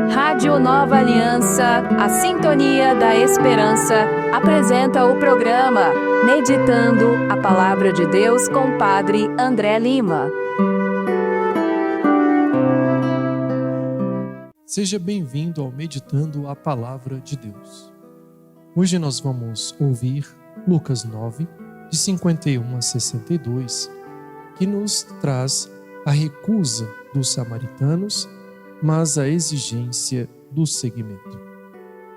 Rádio Nova Aliança, a Sintonia da Esperança, apresenta o programa Meditando a Palavra de Deus com o Padre André Lima. Seja bem-vindo ao Meditando a Palavra de Deus. Hoje nós vamos ouvir Lucas 9, de 51 a 62, que nos traz a recusa dos samaritanos, mas a exigência do seguimento.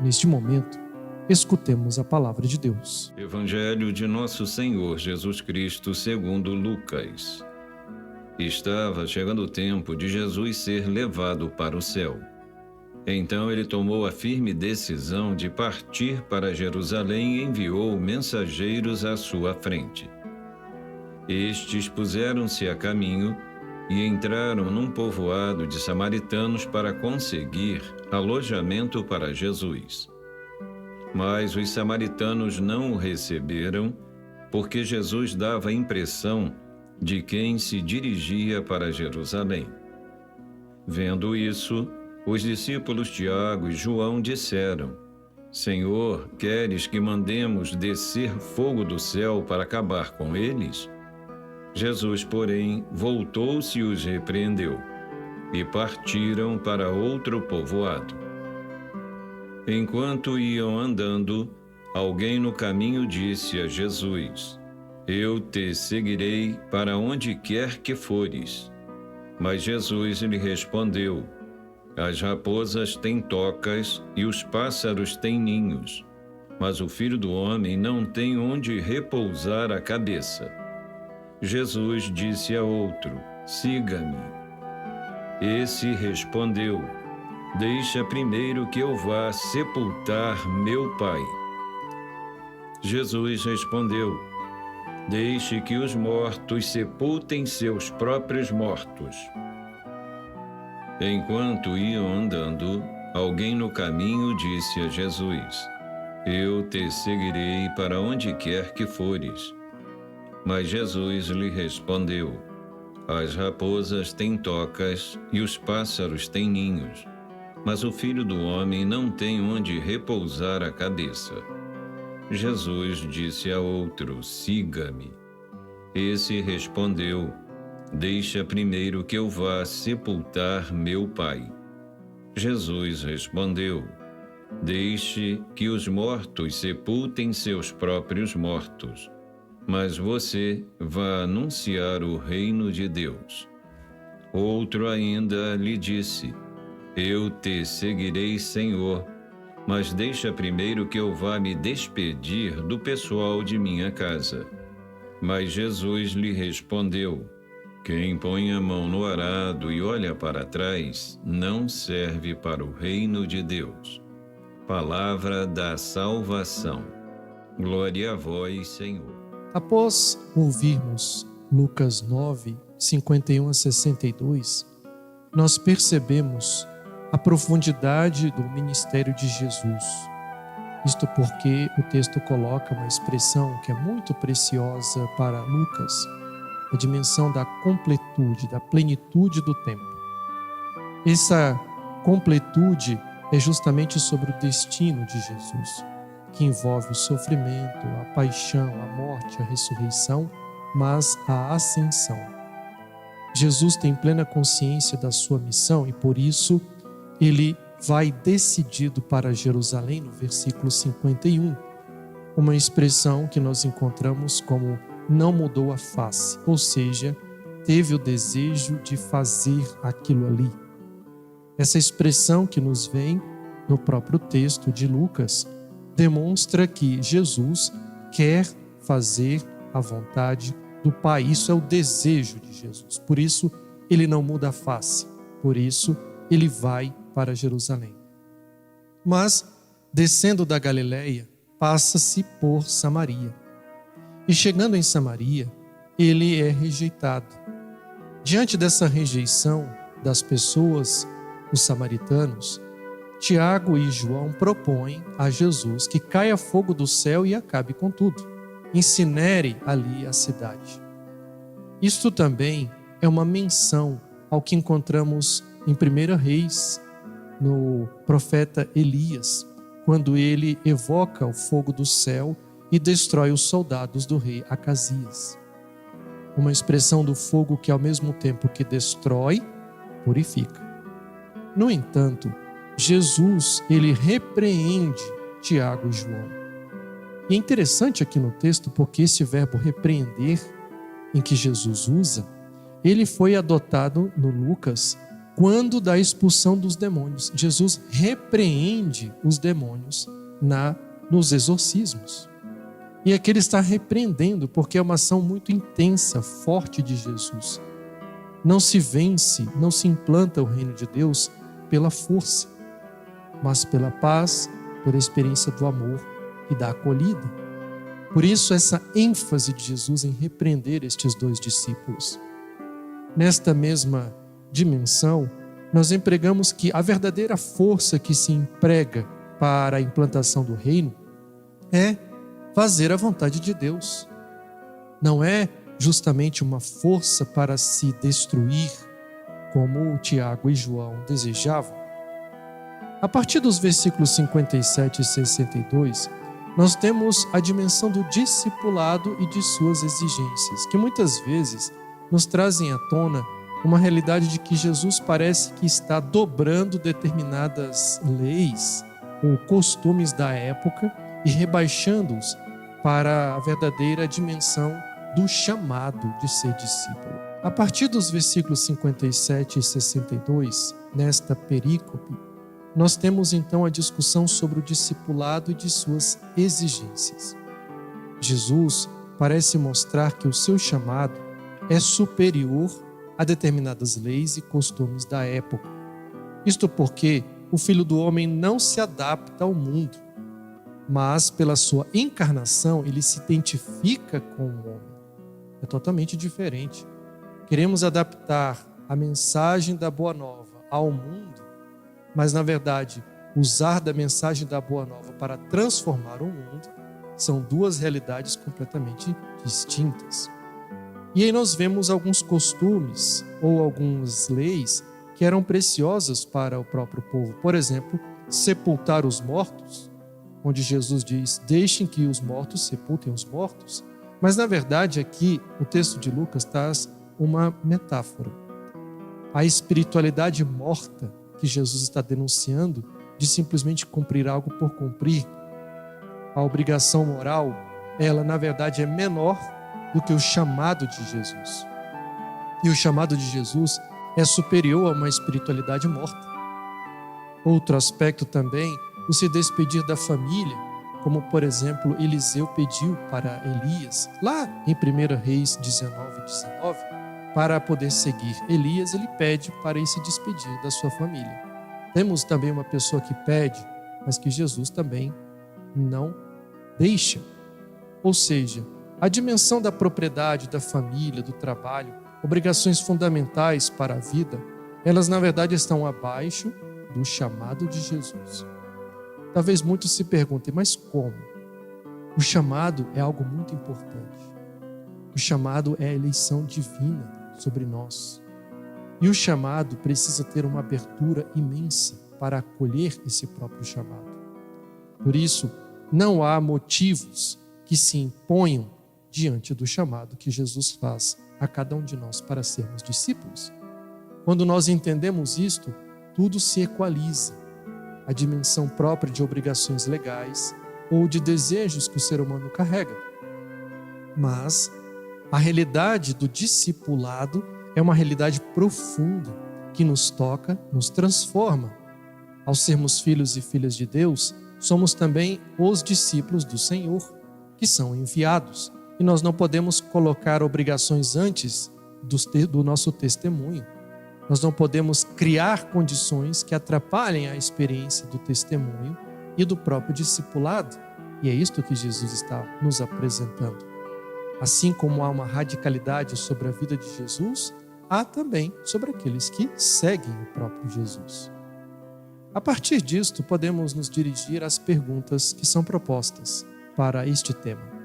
Neste momento, escutemos a palavra de Deus. Evangelho de Nosso Senhor Jesus Cristo segundo Lucas. Estava chegando o tempo de Jesus ser levado para o céu. Então ele tomou a firme decisão de partir para Jerusalém e enviou mensageiros à sua frente. Estes puseram-se a caminho e entraram num povoado de samaritanos para conseguir alojamento para Jesus. Mas os samaritanos não o receberam, porque Jesus dava a impressão de quem se dirigia para Jerusalém. Vendo isso, os discípulos Tiago e João disseram: Senhor, queres que mandemos descer fogo do céu para acabar com eles? Jesus, porém, voltou-se e os repreendeu, e partiram para outro povoado. Enquanto iam andando, alguém no caminho disse a Jesus: Eu te seguirei para onde quer que fores. Mas Jesus lhe respondeu: As raposas têm tocas e os pássaros têm ninhos, mas o Filho do Homem não tem onde repousar a cabeça. Jesus disse a outro: Siga-me. Esse respondeu: Deixa primeiro que eu vá sepultar meu pai. Jesus respondeu: Deixe que os mortos sepultem seus próprios mortos. Enquanto iam andando, alguém no caminho disse a Jesus: Eu te seguirei para onde quer que fores. Mas Jesus lhe respondeu: As raposas têm tocas e os pássaros têm ninhos, mas o Filho do Homem não tem onde repousar a cabeça. Jesus disse a outro: Siga-me. Esse respondeu: Deixa primeiro que eu vá sepultar meu pai. Jesus respondeu: Deixe que os mortos sepultem seus próprios mortos, mas você vá anunciar o reino de Deus. Outro ainda lhe disse: Eu te seguirei, Senhor, mas deixa primeiro que eu vá me despedir do pessoal de minha casa. Mas Jesus lhe respondeu: Quem põe a mão no arado e olha para trás, não serve para o reino de Deus. Palavra da salvação. Glória a vós, Senhor. Após ouvirmos Lucas 9, 51 a 62, nós percebemos a profundidade do ministério de Jesus. Isto porque o texto coloca uma expressão que é muito preciosa para Lucas, a dimensão da completude, da plenitude do tempo. Essa completude é justamente sobre o destino de Jesus, que envolve o sofrimento, a paixão, a morte, a ressurreição, mas a ascensão. Jesus tem plena consciência da sua missão e por isso ele vai decidido para Jerusalém no versículo 51, uma expressão que nós encontramos como não mudou a face, ou seja, teve o desejo de fazer aquilo ali. Essa expressão que nos vem no próprio texto de Lucas demonstra que Jesus quer fazer a vontade do Pai. Isso é o desejo de Jesus. Por isso, ele não muda a face. Por isso, ele vai para Jerusalém. Mas, descendo da Galileia, passa-se por Samaria. E chegando em Samaria, ele é rejeitado. Diante dessa rejeição das pessoas, os samaritanos, Tiago e João propõem a Jesus que caia fogo do céu e acabe com tudo. Incinere ali a cidade. Isto também é uma menção ao que encontramos em 1 Reis, no profeta Elias, quando ele evoca o fogo do céu e destrói os soldados do rei Acasias. Uma expressão do fogo que, ao mesmo tempo que destrói, purifica. No entanto, Jesus, ele repreende Tiago e João. E é interessante aqui no texto porque esse verbo repreender, em que Jesus usa, ele foi adotado no Lucas quando da expulsão dos demônios. Jesus repreende os demônios nos exorcismos. E aqui ele está repreendendo porque é uma ação muito intensa, forte de Jesus. Não se vence, não se implanta o reino de Deus pela força, mas pela paz, pela experiência do amor e da acolhida. Por isso, essa ênfase de Jesus em repreender estes dois discípulos. Nesta mesma dimensão, nós empregamos que a verdadeira força que se emprega para a implantação do reino é fazer a vontade de Deus. Não é justamente uma força para se destruir, como Tiago e João desejavam. A partir dos versículos 57 e 62, nós temos a dimensão do discipulado e de suas exigências, que muitas vezes nos trazem à tona uma realidade de que Jesus parece que está dobrando determinadas leis ou costumes da época e rebaixando-os para a verdadeira dimensão do chamado de ser discípulo. A partir dos versículos 57 e 62, nesta perícope, nós temos então a discussão sobre o discipulado e de suas exigências. Jesus parece mostrar que o seu chamado é superior a determinadas leis e costumes da época. Isto porque o Filho do Homem não se adapta ao mundo, mas pela sua encarnação ele se identifica com o homem. É totalmente diferente. Queremos adaptar a mensagem da Boa Nova ao mundo, mas na verdade usar da mensagem da Boa Nova para transformar o mundo são duas realidades completamente distintas. E aí nós vemos alguns costumes ou algumas leis que eram preciosas para o próprio povo. Por exemplo, sepultar os mortos, onde Jesus diz, deixem que os mortos sepultem os mortos. Mas na verdade aqui o texto de Lucas traz uma metáfora. A espiritualidade morta que Jesus está denunciando de simplesmente cumprir algo por cumprir. A obrigação moral, ela na verdade é menor do que o chamado de Jesus. E o chamado de Jesus é superior a uma espiritualidade morta. Outro aspecto também, o se despedir da família, como por exemplo Eliseu pediu para Elias, lá em 1 Reis 19, para poder seguir Elias, ele pede para ir se despedir da sua família. Temos também uma pessoa que pede, mas que Jesus também não deixa. Ou seja, a dimensão da propriedade, da família, do trabalho, obrigações fundamentais para a vida, elas na verdade estão abaixo do chamado de Jesus. Talvez muitos se perguntem, mas como? O chamado é algo muito importante. O chamado é a eleição divina sobre nós. E o chamado precisa ter uma abertura imensa para acolher esse próprio chamado. Por isso, não há motivos que se imponham diante do chamado que Jesus faz a cada um de nós para sermos discípulos. Quando nós entendemos isto, tudo se equaliza. A dimensão própria de obrigações legais ou de desejos que o ser humano carrega. Mas a realidade do discipulado é uma realidade profunda que nos toca, nos transforma. Ao sermos filhos e filhas de Deus, somos também os discípulos do Senhor, que são enviados. E nós não podemos colocar obrigações antes do nosso testemunho. Nós não podemos criar condições que atrapalhem a experiência do testemunho e do próprio discipulado. E é isto que Jesus está nos apresentando. Assim como há uma radicalidade sobre a vida de Jesus, há também sobre aqueles que seguem o próprio Jesus. A partir disto, podemos nos dirigir às perguntas que são propostas para este tema.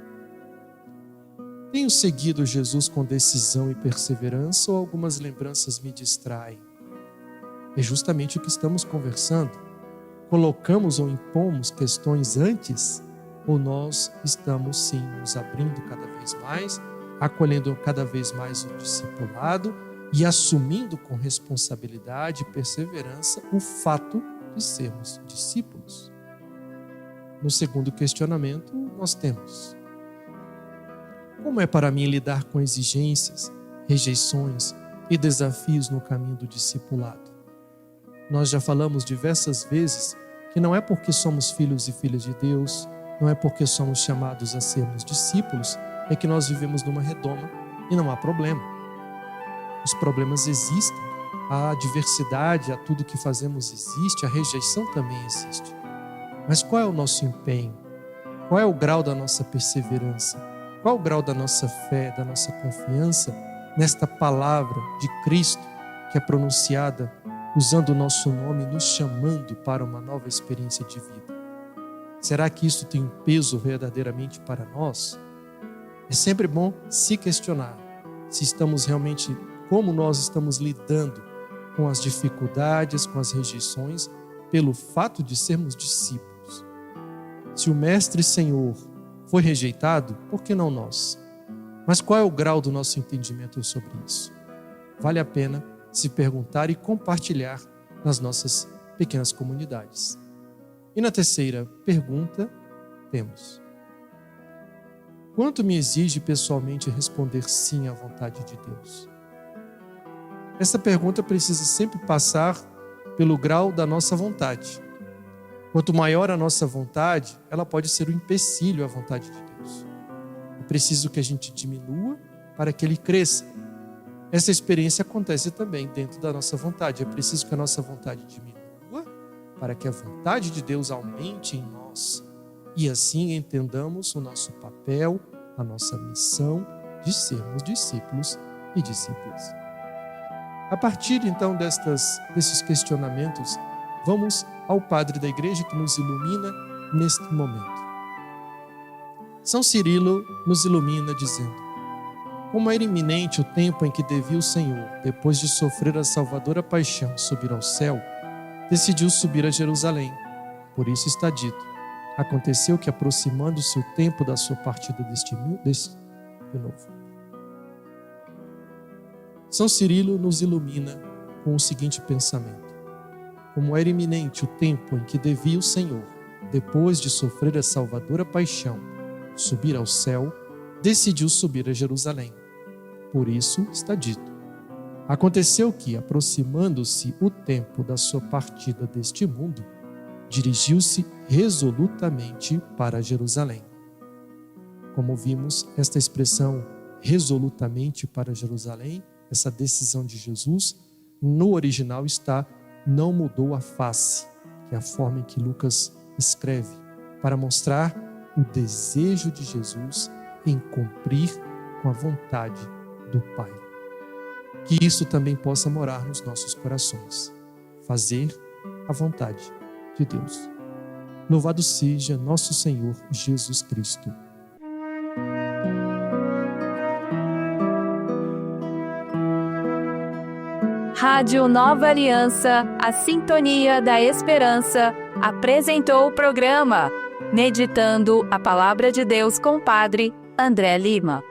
Tenho seguido Jesus com decisão e perseverança ou algumas lembranças me distraem? É justamente o que estamos conversando. Colocamos ou impomos questões antes, ou nós estamos sim nos abrindo cada vez mais, acolhendo cada vez mais o discipulado e assumindo com responsabilidade e perseverança o fato de sermos discípulos. No segundo questionamento, nós temos: como é para mim lidar com exigências, rejeições e desafios no caminho do discipulado? Nós já falamos diversas vezes que não é porque somos filhos e filhas de Deus, não é porque somos chamados a sermos discípulos, é que nós vivemos numa redoma e não há problema. Os problemas existem, a adversidade, a tudo que fazemos existe, a rejeição também existe. Mas qual é o nosso empenho? Qual é o grau da nossa perseverança? Qual é o grau da nossa fé, da nossa confiança nesta palavra de Cristo que é pronunciada usando o nosso nome, nos chamando para uma nova experiência de vida? Será que isso tem um peso verdadeiramente para nós? É sempre bom se questionar se estamos realmente, como nós estamos lidando com as dificuldades, com as rejeições, pelo fato de sermos discípulos. Se o Mestre Senhor foi rejeitado, por que não nós? Mas qual é o grau do nosso entendimento sobre isso? Vale a pena se perguntar e compartilhar nas nossas pequenas comunidades. E na terceira pergunta, temos: quanto me exige pessoalmente responder sim à vontade de Deus? Essa pergunta precisa sempre passar pelo grau da nossa vontade. Quanto maior a nossa vontade, ela pode ser um empecilho à vontade de Deus. É preciso que a gente diminua para que Ele cresça. Essa experiência acontece também dentro da nossa vontade. É preciso que a nossa vontade diminua para que a vontade de Deus aumente em nós. E assim entendamos o nosso papel, a nossa missão de sermos discípulos e discípulas. A partir então desses questionamentos, vamos ao Padre da Igreja que nos ilumina neste momento. São Cirilo nos ilumina dizendo: como era iminente o tempo em que devia o Senhor, depois de sofrer a salvadora paixão, subir ao céu, decidiu subir a Jerusalém. Por isso está dito: aconteceu que, aproximando-se o tempo da sua partida deste mundo, de novo. São Cirilo nos ilumina com o seguinte pensamento: como era iminente o tempo em que devia o Senhor, depois de sofrer a salvadora paixão, subir ao céu, decidiu subir a Jerusalém. Por isso está dito: aconteceu que, aproximando-se o tempo da sua partida deste mundo, dirigiu-se resolutamente para Jerusalém. Como vimos, esta expressão resolutamente para Jerusalém, essa decisão de Jesus, no original está: não mudou a face, que é a forma em que Lucas escreve, para mostrar o desejo de Jesus em cumprir com a vontade do Pai. Que isso também possa morar nos nossos corações, fazer a vontade de Deus. Louvado seja nosso Senhor Jesus Cristo. Rádio Nova Aliança, a sintonia da esperança, apresentou o programa Meditando a Palavra de Deus com o Padre André Lima.